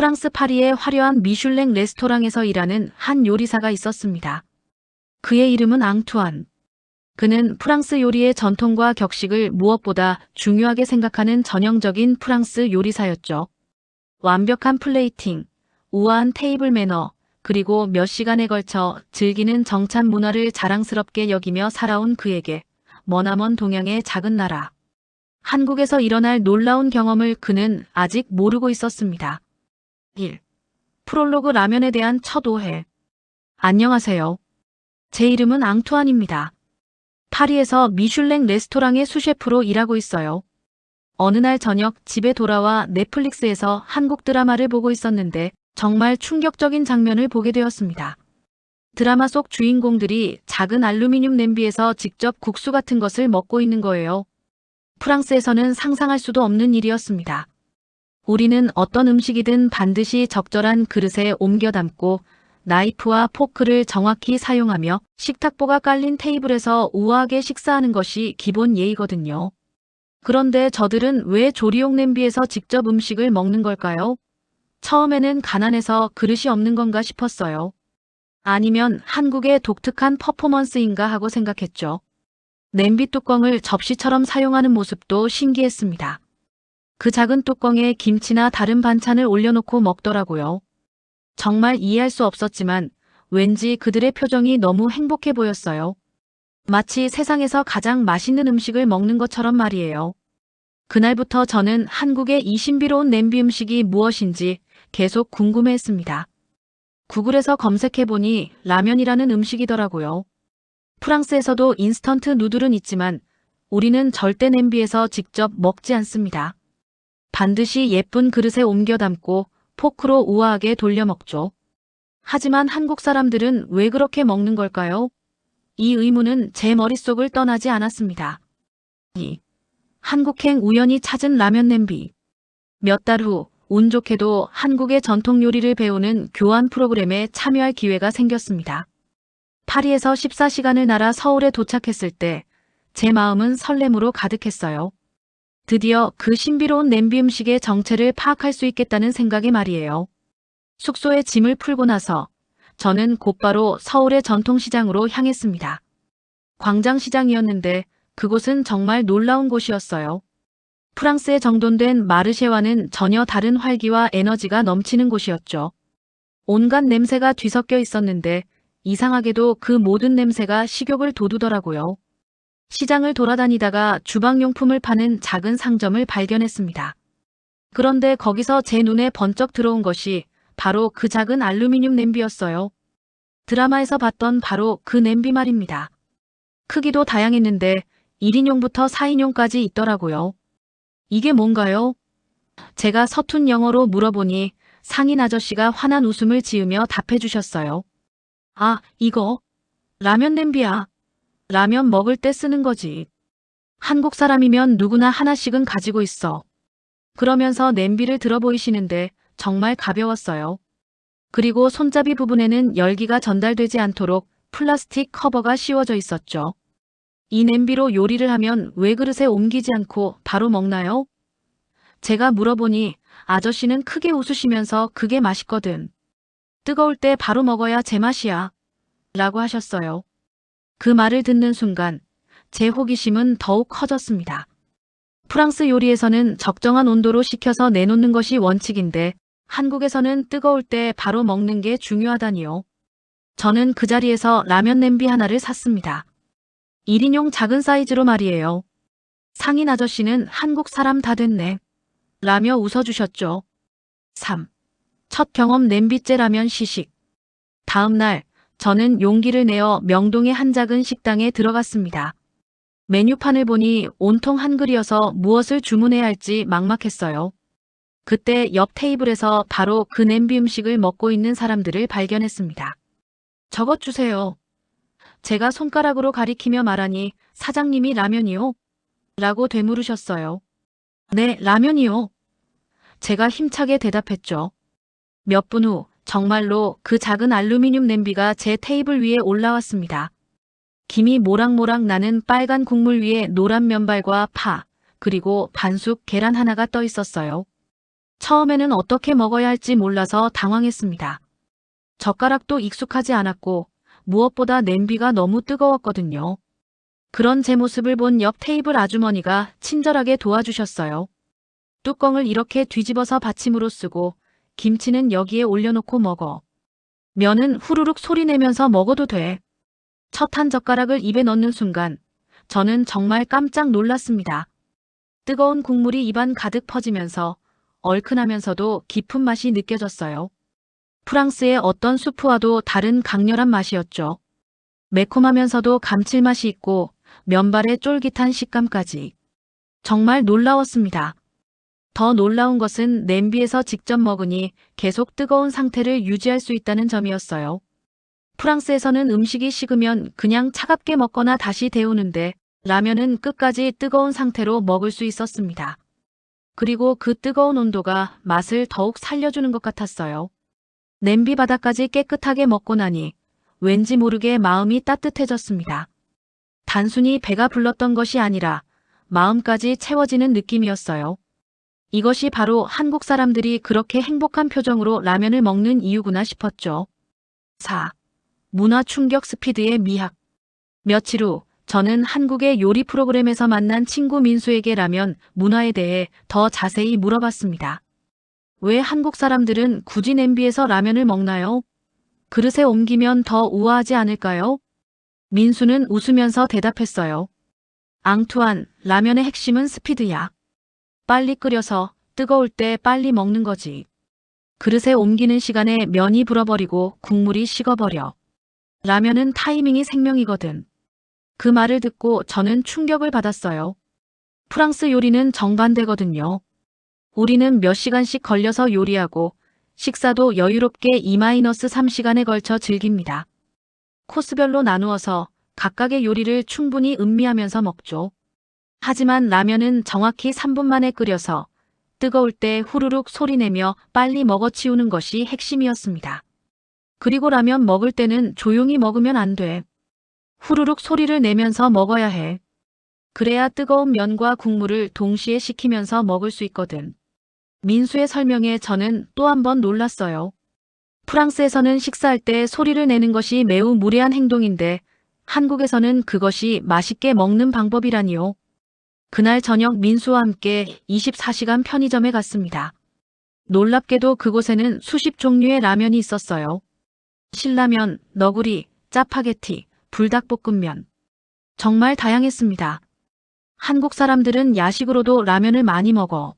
프랑스 파리의 화려한 미슐랭 레스토랑에서 일하는 한 요리사가 있었습니다. 그의 이름은 앙투안. 그는 프랑스 요리의 전통과 격식을 무엇보다 중요하게 생각하는 전형적인 프랑스 요리사였죠. 완벽한 플레이팅, 우아한 테이블 매너, 그리고 몇 시간에 걸쳐 즐기는 정찬 문화를 자랑스럽게 여기며 살아온 그에게 머나먼 동양의 작은 나라, 한국에서 일어날 놀라운 경험을 그는 아직 모르고 있었습니다. 1. 프롤로그 라면에 대한 첫 오해. 안녕하세요. 제 이름은 앙투안입니다. 파리에서 미슐랭 레스토랑의 수셰프로 일하고 있어요. 어느 날 저녁 집에 돌아와 넷플릭스에서 한국 드라마를 보고 있었는데 정말 충격적인 장면을 보게 되었습니다. 드라마 속 주인공들이 작은 알루미늄 냄비에서 직접 국수 같은 것을 먹고 있는 거예요. 프랑스에서는 상상할 수도 없는 일이었습니다. 우리는 어떤 음식이든 반드시 적절한 그릇에 옮겨 담고 나이프와 포크를 정확히 사용하며 식탁보가 깔린 테이블에서 우아하게 식사하는 것이 기본 예의거든요. 그런데 저들은 왜 조리용 냄비에서 직접 음식을 먹는 걸까요? 처음에는 가난해서 그릇이 없는 건가 싶었어요. 아니면 한국의 독특한 퍼포먼스인가 하고 생각했죠. 냄비 뚜껑을 접시처럼 사용하는 모습도 신기했습니다. 그 작은 뚜껑에 김치나 다른 반찬을 올려놓고 먹더라고요. 정말 이해할 수 없었지만 왠지 그들의 표정이 너무 행복해 보였어요. 마치 세상에서 가장 맛있는 음식을 먹는 것처럼 말이에요. 그날부터 저는 한국의 이 신비로운 냄비 음식이 무엇인지 계속 궁금해했습니다. 구글에서 검색해보니 라면이라는 음식이더라고요. 프랑스에서도 인스턴트 누들은 있지만 우리는 절대 냄비에서 직접 먹지 않습니다. 반드시 예쁜 그릇에 옮겨 담고 포크로 우아하게 돌려 먹죠. 하지만 한국 사람들은 왜 그렇게 먹는 걸까요? 이 의문은 제 머릿속을 떠나지 않았습니다. 2. 한국행 우연히 찾은 라면 냄비. 몇 달 후 운 좋게도 한국의 전통 요리를 배우는 교환 프로그램에 참여할 기회가 생겼습니다. 파리에서 14시간을 날아 서울에 도착했을 때 제 마음은 설렘으로 가득했어요. 드디어 그 신비로운 냄비 음식의 정체를 파악할 수 있겠다는 생각에 말이에요. 숙소에 짐을 풀고 나서 저는 곧바로 서울의 전통시장으로 향했습니다. 광장시장이었는데 그곳은 정말 놀라운 곳이었어요. 프랑스에 정돈된 마르쉐와는 전혀 다른 활기와 에너지가 넘치는 곳이었죠. 온갖 냄새가 뒤섞여 있었는데 이상하게도 그 모든 냄새가 식욕을 돋우더라고요. 시장을 돌아다니다가 주방용품을 파는 작은 상점을 발견했습니다. 그런데 거기서 제 눈에 번쩍 들어온 것이 바로 그 작은 알루미늄 냄비였어요. 드라마에서 봤던 바로 그 냄비 말입니다. 크기도 다양했는데 1인용부터 4인용까지 있더라고요. 이게 뭔가요? 제가 서툰 영어로 물어보니 상인 아저씨가 환한 웃음을 지으며 답해 주셨어요. 아, 이거 라면 냄비야. 라면 먹을 때 쓰는 거지. 한국 사람이면 누구나 하나씩은 가지고 있어. 그러면서 냄비를 들어 보이시는데 정말 가벼웠어요. 그리고 손잡이 부분에는 열기가 전달되지 않도록 플라스틱 커버가 씌워져 있었죠. 이 냄비로 요리를 하면 왜 그릇에 옮기지 않고 바로 먹나요? 제가 물어보니 아저씨는 크게 웃으시면서 그게 맛있거든. 뜨거울 때 바로 먹어야 제맛이야. 라고 하셨어요. 그 말을 듣는 순간 제 호기심은 더욱 커졌습니다. 프랑스 요리에서는 적정한 온도로 식혀서 내놓는 것이 원칙인데 한국에서는 뜨거울 때 바로 먹는 게 중요하다니요. 저는 그 자리에서 라면 냄비 하나를 샀습니다. 1인용 작은 사이즈로 말이에요. 상인 아저씨는 한국 사람 다 됐네. 라며 웃어주셨죠. 3. 첫 경험 냄비째 라면 시식. 다음 날 저는 용기를 내어 명동의 한 작은 식당에 들어갔습니다. 메뉴판을 보니 온통 한글이어서 무엇을 주문해야 할지 막막했어요. 그때 옆 테이블에서 바로 그 냄비 음식을 먹고 있는 사람들을 발견했습니다. 저것 주세요. 제가 손가락으로 가리키며 말하니 사장님이 라면이요? 라고 되물으셨어요. 네, 라면이요. 제가 힘차게 대답했죠. 몇 분 후 정말로 그 작은 알루미늄 냄비가 제 테이블 위에 올라왔습니다. 김이 모락모락 나는 빨간 국물 위에 노란 면발과 파, 그리고 반숙 계란 하나가 떠 있었어요. 처음에는 어떻게 먹어야 할지 몰라서 당황했습니다. 젓가락도 익숙하지 않았고 무엇보다 냄비가 너무 뜨거웠거든요. 그런 제 모습을 본 옆 테이블 아주머니가 친절하게 도와주셨어요. 뚜껑을 이렇게 뒤집어서 받침으로 쓰고 김치는 여기에 올려놓고 먹어. 면은 후루룩 소리 내면서 먹어도 돼. 첫 한 젓가락을 입에 넣는 순간 저는 정말 깜짝 놀랐습니다. 뜨거운 국물이 입안 가득 퍼지면서 얼큰하면서도 깊은 맛이 느껴졌어요. 프랑스의 어떤 수프와도 다른 강렬한 맛이었죠. 매콤하면서도 감칠맛이 있고 면발의 쫄깃한 식감까지. 정말 놀라웠습니다. 더 놀라운 것은 냄비에서 직접 먹으니 계속 뜨거운 상태를 유지할 수 있다는 점이었어요. 프랑스에서는 음식이 식으면 그냥 차갑게 먹거나 다시 데우는데 라면은 끝까지 뜨거운 상태로 먹을 수 있었습니다. 그리고 그 뜨거운 온도가 맛을 더욱 살려주는 것 같았어요. 냄비 바닥까지 깨끗하게 먹고 나니 왠지 모르게 마음이 따뜻해졌습니다. 단순히 배가 불렀던 것이 아니라 마음까지 채워지는 느낌이었어요. 이것이 바로 한국 사람들이 그렇게 행복한 표정으로 라면을 먹는 이유구나 싶었죠. 4. 문화 충격 스피드의 미학. 며칠 후 저는 한국의 요리 프로그램에서 만난 친구 민수에게 라면 문화에 대해 더 자세히 물어봤습니다. 왜 한국 사람들은 굳이 냄비에서 라면을 먹나요? 그릇에 옮기면 더 우아하지 않을까요? 민수는 웃으면서 대답했어요. 앙투안, 라면의 핵심은 스피드야. 빨리 끓여서 뜨거울 때 빨리 먹는 거지. 그릇에 옮기는 시간에 면이 불어버리고 국물이 식어버려. 라면은 타이밍이 생명이거든. 그 말을 듣고 저는 충격을 받았어요. 프랑스 요리는 정반대거든요. 우리는 몇 시간씩 걸려서 요리하고 식사도 여유롭게 2-3시간에 걸쳐 즐깁니다. 코스별로 나누어서 각각의 요리를 충분히 음미하면서 먹죠. 하지만 라면은 정확히 3분 만에 끓여서 뜨거울 때 후루룩 소리내며 빨리 먹어치우는 것이 핵심이었습니다. 그리고 라면 먹을 때는 조용히 먹으면 안 돼. 후루룩 소리를 내면서 먹어야 해. 그래야 뜨거운 면과 국물을 동시에 식히면서 먹을 수 있거든. 민수의 설명에 저는 또 한 번 놀랐어요. 프랑스에서는 식사할 때 소리를 내는 것이 매우 무례한 행동인데 한국에서는 그것이 맛있게 먹는 방법이라니요. 그날 저녁 민수와 함께 24시간 편의점에 갔습니다. 놀랍게도 그곳에는 수십 종류의 라면이 있었어요. 신라면, 너구리, 짜파게티, 불닭볶음면. 정말 다양했습니다. 한국 사람들은 야식으로도 라면을 많이 먹어.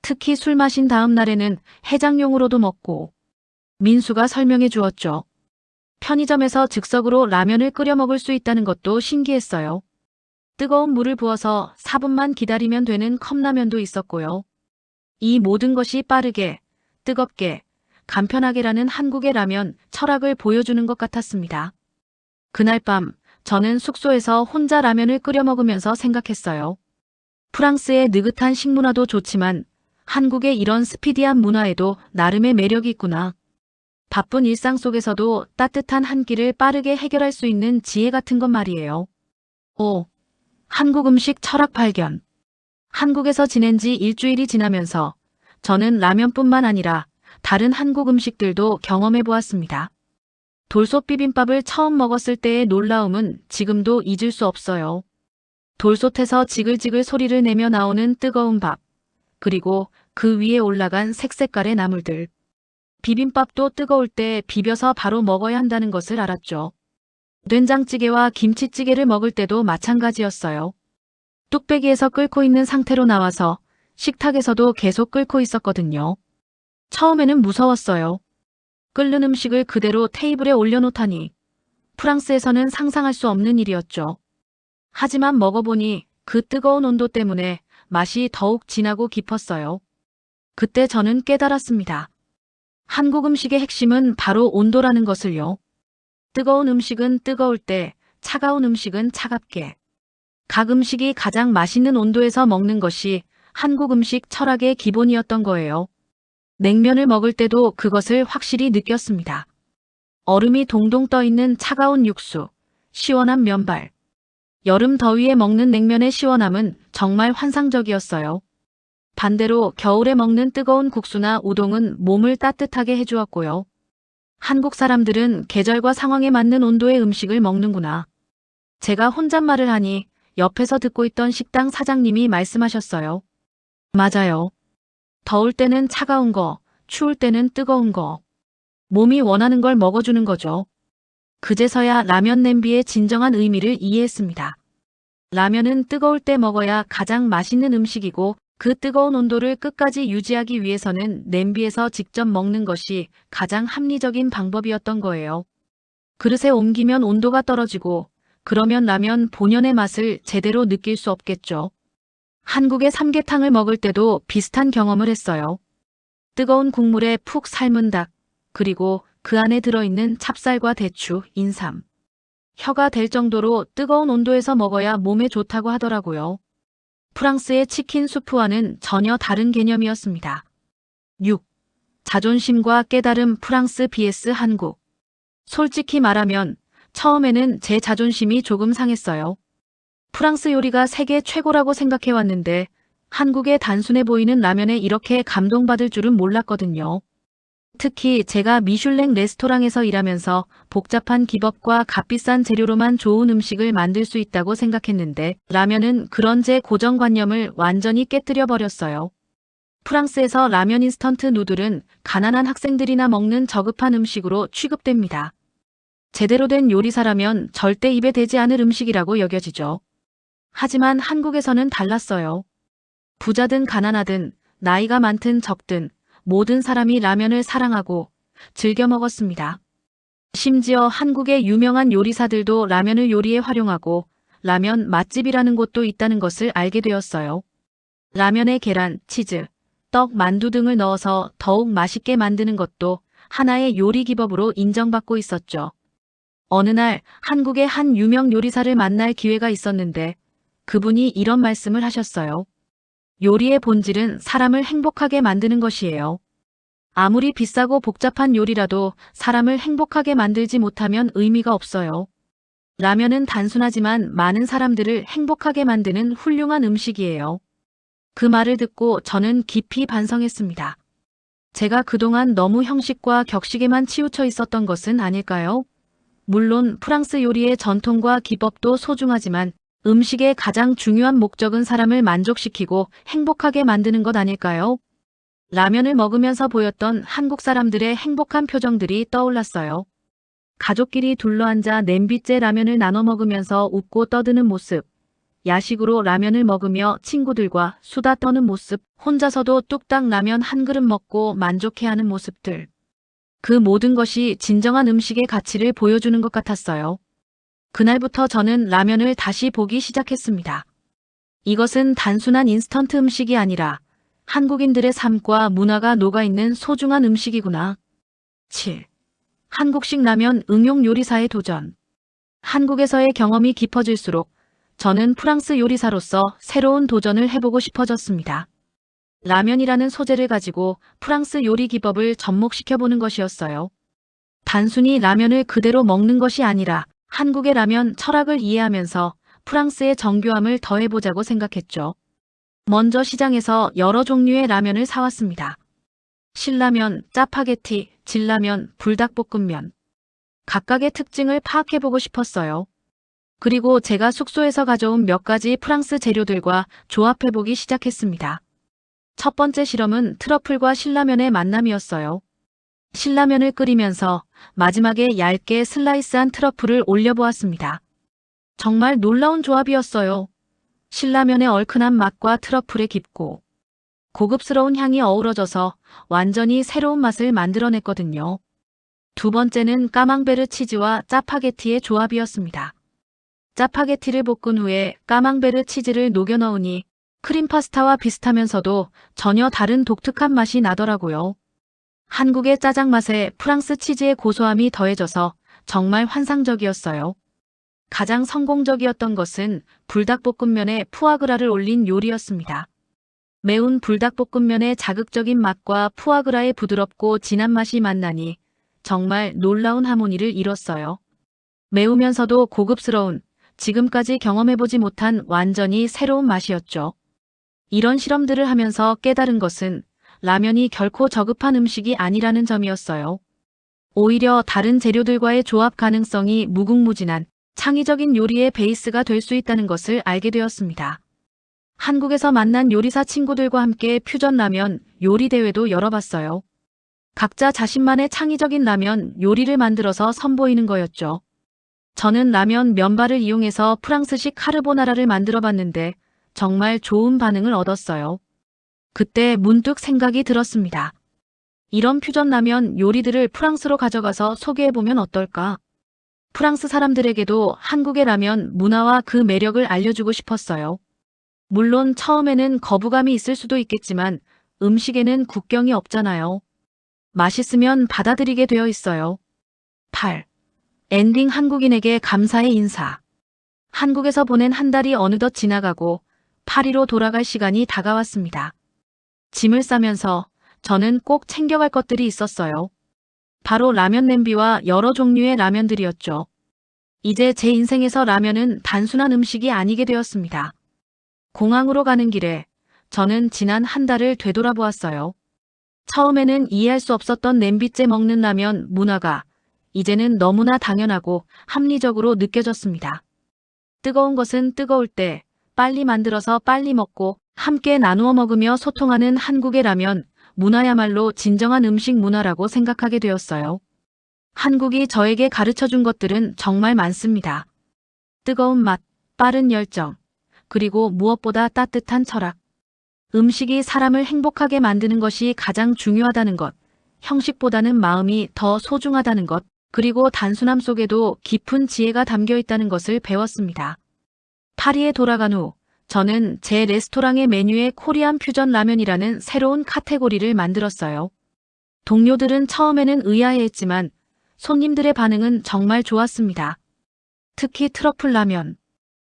특히 술 마신 다음 날에는 해장용으로도 먹고. 민수가 설명해 주었죠. 편의점에서 즉석으로 라면을 끓여 먹을 수 있다는 것도 신기했어요. 뜨거운 물을 부어서 4분만 기다리면 되는 컵라면도 있었고요. 이 모든 것이 빠르게, 뜨겁게, 간편하게라는 한국의 라면 철학을 보여주는 것 같았습니다. 그날 밤 저는 숙소에서 혼자 라면을 끓여 먹으면서 생각했어요. 프랑스의 느긋한 식문화도 좋지만 한국의 이런 스피디한 문화에도 나름의 매력이 있구나. 바쁜 일상 속에서도 따뜻한 한 끼를 빠르게 해결할 수 있는 지혜 같은 것 말이에요. 5. 한국 음식 철학 발견. 한국에서 지낸 지 일주일이 지나면서 저는 라면뿐만 아니라 다른 한국 음식들도 경험해 보았습니다. 돌솥 비빔밥을 처음 먹었을 때의 놀라움은 지금도 잊을 수 없어요. 돌솥에서 지글지글 소리를 내며 나오는 뜨거운 밥, 그리고 그 위에 올라간 색색깔의 나물들. 비빔밥도 뜨거울 때 비벼서 바로 먹어야 한다는 것을 알았죠. 된장찌개와 김치찌개를 먹을 때도 마찬가지였어요. 뚝배기에서 끓고 있는 상태로 나와서 식탁에서도 계속 끓고 있었거든요. 처음에는 무서웠어요. 끓는 음식을 그대로 테이블에 올려놓다니. 프랑스에서는 상상할 수 없는 일이었죠. 하지만 먹어보니 그 뜨거운 온도 때문에 맛이 더욱 진하고 깊었어요. 그때 저는 깨달았습니다. 한국 음식의 핵심은 바로 온도라는 것을요. 뜨거운 음식은 뜨거울 때, 차가운 음식은 차갑게. 각 음식이 가장 맛있는 온도에서 먹는 것이 한국 음식 철학의 기본이었던 거예요. 냉면을 먹을 때도 그것을 확실히 느꼈습니다. 얼음이 동동 떠있는 차가운 육수, 시원한 면발. 여름 더위에 먹는 냉면의 시원함은 정말 환상적이었어요. 반대로 겨울에 먹는 뜨거운 국수나 우동은 몸을 따뜻하게 해주었고요. 한국 사람들은 계절과 상황에 맞는 온도의 음식을 먹는구나. 제가 혼잣말을 하니 옆에서 듣고 있던 식당 사장님이 말씀하셨어요. 맞아요. 더울 때는 차가운 거, 추울 때는 뜨거운 거. 몸이 원하는 걸 먹어주는 거죠. 그제서야 라면 냄비의 진정한 의미를 이해했습니다. 라면은 뜨거울 때 먹어야 가장 맛있는 음식이고 그 뜨거운 온도를 끝까지 유지하기 위해서는 냄비에서 직접 먹는 것이 가장 합리적인 방법이었던 거예요. 그릇에 옮기면 온도가 떨어지고 그러면 라면 본연의 맛을 제대로 느낄 수 없겠죠. 한국의 삼계탕을 먹을 때도 비슷한 경험을 했어요. 뜨거운 국물에 푹 삶은 닭, 그리고 그 안에 들어있는 찹쌀과 대추, 인삼. 혀가 될 정도로 뜨거운 온도에서 먹어야 몸에 좋다고 하더라고요. 프랑스의 치킨 수프와는 전혀 다른 개념이었습니다. 6. 자존심과 깨달음 프랑스 vs 한국. 솔직히 말하면 처음에는 제 자존심이 조금 상했어요. 프랑스 요리가 세계 최고라고 생각해왔는데 한국의 단순해 보이는 라면에 이렇게 감동받을 줄은 몰랐거든요. 특히 제가 미슐랭 레스토랑에서 일하면서 복잡한 기법과 값비싼 재료로만 좋은 음식을 만들 수 있다고 생각했는데 라면은 그런 제 고정관념을 완전히 깨뜨려 버렸어요. 프랑스에서 라면 인스턴트 누들은 가난한 학생들이나 먹는 저급한 음식으로 취급됩니다. 제대로 된 요리사라면 절대 입에 대지 않을 음식이라고 여겨지죠. 하지만 한국에서는 달랐어요. 부자든 가난하든 나이가 많든 적든 모든 사람이 라면을 사랑하고 즐겨 먹었습니다. 심지어 한국의 유명한 요리사들도 라면을 요리에 활용하고 라면 맛집이라는 곳도 있다는 것을 알게 되었어요. 라면에 계란, 치즈, 떡, 만두 등을 넣어서 더욱 맛있게 만드는 것도 하나의 요리 기법으로 인정받고 있었죠. 어느 날 한국의 한 유명 요리사를 만날 기회가 있었는데 그분이 이런 말씀을 하셨어요. 요리의 본질은 사람을 행복하게 만드는 것이에요. 아무리 비싸고 복잡한 요리라도 사람을 행복하게 만들지 못하면 의미가 없어요. 라면은 단순하지만 많은 사람들을 행복하게 만드는 훌륭한 음식이에요. 그 말을 듣고 저는 깊이 반성했습니다. 제가 그동안 너무 형식과 격식에만 치우쳐 있었던 것은 아닐까요? 물론 프랑스 요리의 전통과 기법도 소중하지만 음식의 가장 중요한 목적은 사람을 만족시키고 행복하게 만드는 것 아닐까요? 라면을 먹으면서 보였던 한국 사람들의 행복한 표정들이 떠올랐어요. 가족끼리 둘러앉아 냄비째 라면을 나눠 먹으면서 웃고 떠드는 모습, 야식으로 라면을 먹으며 친구들과 수다 떠는 모습, 혼자서도 뚝딱 라면 한 그릇 먹고 만족해하는 모습들. 그 모든 것이 진정한 음식의 가치를 보여주는 것 같았어요. 그날부터 저는 라면을 다시 보기 시작했습니다. 이것은 단순한 인스턴트 음식이 아니라 한국인들의 삶과 문화가 녹아있는 소중한 음식이구나. 7. 한국식 라면 응용 요리사의 도전. 한국에서의 경험이 깊어질수록 저는 프랑스 요리사로서 새로운 도전을 해보고 싶어졌습니다. 라면이라는 소재를 가지고 프랑스 요리 기법을 접목시켜보는 것이었어요. 단순히 라면을 그대로 먹는 것이 아니라 한국의 라면 철학을 이해하면서 프랑스의 정교함을 더해보자고 생각했죠. 먼저 시장에서 여러 종류의 라면을 사왔습니다. 신라면, 짜파게티, 진라면, 불닭볶음면. 각각의 특징을 파악해보고 싶었어요. 그리고 제가 숙소에서 가져온 몇 가지 프랑스 재료들과 조합해보기 시작했습니다. 첫 번째 실험은 트러플과 신라면의 만남이었어요. 신라면을 끓이면서 마지막에 얇게 슬라이스한 트러플을 올려보았습니다. 정말 놀라운 조합이었어요. 신라면의 얼큰한 맛과 트러플의 깊고 고급스러운 향이 어우러져서 완전히 새로운 맛을 만들어냈거든요. 두 번째는 까망베르 치즈와 짜파게티의 조합이었습니다. 짜파게티를 볶은 후에 까망베르 치즈를 녹여 넣으니 크림 파스타와 비슷하면서도 전혀 다른 독특한 맛이 나더라고요. 한국의 짜장 맛에 프랑스 치즈의 고소함이 더해져서 정말 환상적이었어요. 가장 성공적이었던 것은 불닭볶음면에 푸아그라를 올린 요리였습니다. 매운 불닭볶음면의 자극적인 맛과 푸아그라의 부드럽고 진한 맛이 만나니 정말 놀라운 하모니를 이뤘어요. 매우면서도 고급스러운, 지금까지 경험해보지 못한 완전히 새로운 맛이었죠. 이런 실험들을 하면서 깨달은 것은 라면이 결코 저급한 음식이 아니라는 점이었어요. 오히려 다른 재료들과의 조합 가능성이 무궁무진한 창의적인 요리의 베이스가 될 수 있다는 것을 알게 되었습니다. 한국에서 만난 요리사 친구들과 함께 퓨전 라면 요리 대회도 열어봤어요. 각자 자신만의 창의적인 라면 요리를 만들어서 선보이는 거였죠. 저는 라면 면발을 이용해서 프랑스식 카르보나라를 만들어 봤는데 정말 좋은 반응을 얻었어요. 그때 문득 생각이 들었습니다. 이런 퓨전 라면 요리들을 프랑스로 가져가서 소개해보면 어떨까? 프랑스 사람들에게도 한국의 라면 문화와 그 매력을 알려주고 싶었어요. 물론 처음에는 거부감이 있을 수도 있겠지만 음식에는 국경이 없잖아요. 맛있으면 받아들이게 되어 있어요. 8. 엔딩 한국인에게 감사의 인사. 한국에서 보낸 한 달이 어느덧 지나가고 파리로 돌아갈 시간이 다가왔습니다. 짐을 싸면서 저는 꼭 챙겨갈 것들이 있었어요. 바로 라면 냄비와 여러 종류의 라면들이었죠. 이제 제 인생에서 라면은 단순한 음식이 아니게 되었습니다. 공항으로 가는 길에 저는 지난 한 달을 되돌아보았어요. 처음에는 이해할 수 없었던 냄비째 먹는 라면 문화가 이제는 너무나 당연하고 합리적으로 느껴졌습니다. 뜨거운 것은 뜨거울 때 빨리 만들어서 빨리 먹고 함께 나누어 먹으며 소통하는 한국의 라면 문화야말로 진정한 음식 문화라고 생각하게 되었어요. 한국이 저에게 가르쳐준 것들은 정말 많습니다. 뜨거운 맛, 빠른 열정, 그리고 무엇보다 따뜻한 철학. 음식이 사람을 행복하게 만드는 것이 가장 중요하다는 것, 형식보다는 마음이 더 소중하다는 것, 그리고 단순함 속에도 깊은 지혜가 담겨 있다는 것을 배웠습니다. 파리에 돌아간 후 저는 제 레스토랑의 메뉴에 코리안 퓨전 라면이라는 새로운 카테고리를 만들었어요. 동료들은 처음에는 의아해했지만 손님들의 반응은 정말 좋았습니다. 특히 트러플 라면,